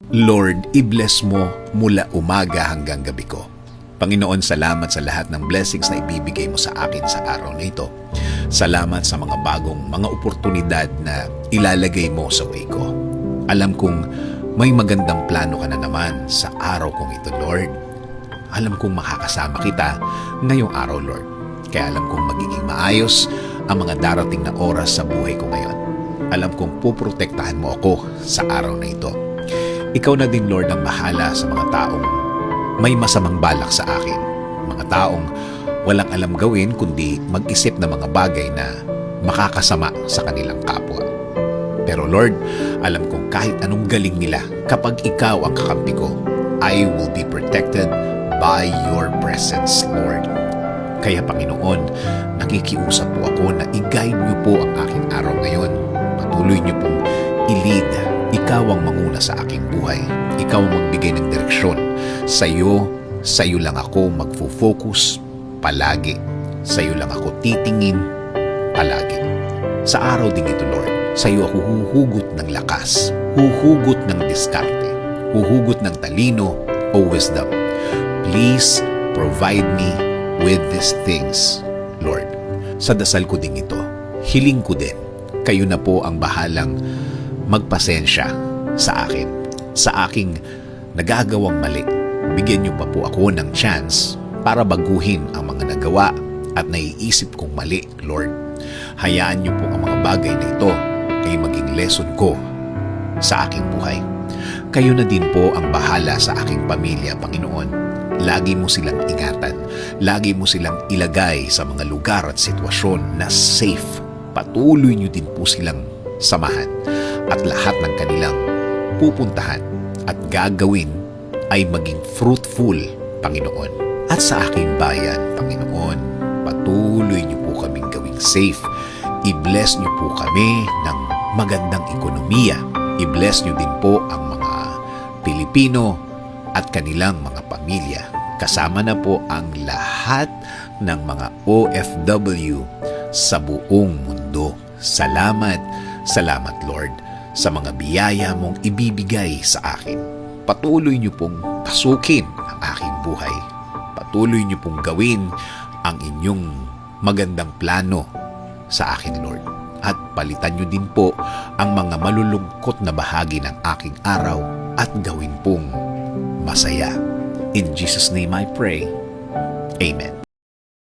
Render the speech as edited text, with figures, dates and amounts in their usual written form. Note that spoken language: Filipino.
Lord, i-bless mo mula umaga hanggang gabi ko. Panginoon, salamat sa lahat ng blessings na ibibigay mo sa akin sa araw na ito. Salamat sa mga bagong mga oportunidad na ilalagay mo sa way ko. Alam kong may magandang plano ka na naman sa araw kong ito, Lord. Alam kong makakasama kita ngayong araw, Lord. Kaya alam kong magiging maayos ang mga darating na oras sa buhay ko ngayon. Alam kong puprotektahan mo ako sa araw na ito. Ikaw na din, Lord, ang bahala sa mga taong may masamang balak sa akin. Mga taong walang alam gawin kundi mag-isip ng mga bagay na makakasama sa kanilang kapwa. Pero Lord, alam kong kahit anong galing nila, kapag ikaw ang kakampi ko, I will be protected by your presence, Lord. Kaya Panginoon, nakikiusap po ako na i-guide niyo po ang aking araw ngayon. Patuloy niyo pong i-lead. Ikaw ang manguna sa aking buhay. Ikaw ang magbigay ng direksyon. Sa'yo lang ako magfo-focus palagi. Sa'yo lang ako titingin palagi. Sa araw din ito, Lord, sa'yo ako huhugot ng lakas, huhugot ng diskarte, huhugot ng talino o wisdom. Please provide me with these things, Lord. Sa dasal ko din ito, hiling ko din, kayo na po ang bahalang magpasensya sa akin, sa aking nagagawang mali. Bigyan niyo pa po ako ng chance para baguhin ang mga nagawa at naiisip kong mali, Lord. Hayaan niyo po ang mga bagay na ito ay maging lesson ko sa aking buhay. Kayo na din po ang bahala sa aking pamilya, Panginoon. Lagi mo silang ingatan. Lagi mo silang ilagay sa mga lugar at sitwasyon na safe. Patuloy niyo din po silang samahan. At lahat ng kanilang pupuntahan at gagawin ay maging fruitful, Panginoon. At sa aking bayan, Panginoon, patuloy niyo po kaming gawing safe. I-bless niyo po kami ng magandang ekonomiya. I-bless niyo din po ang mga Pilipino at kanilang mga pamilya. Kasama na po ang lahat ng mga OFW sa buong mundo. Salamat, Lord, sa mga biyaya mong ibibigay sa akin. Patuloy niyo pong pasukin ang aking buhay. Patuloy niyo pong gawin ang inyong magandang plano sa akin, Lord. At palitan niyo din po ang mga malulungkot na bahagi ng aking araw at gawin pong masaya. In Jesus' name I pray. Amen.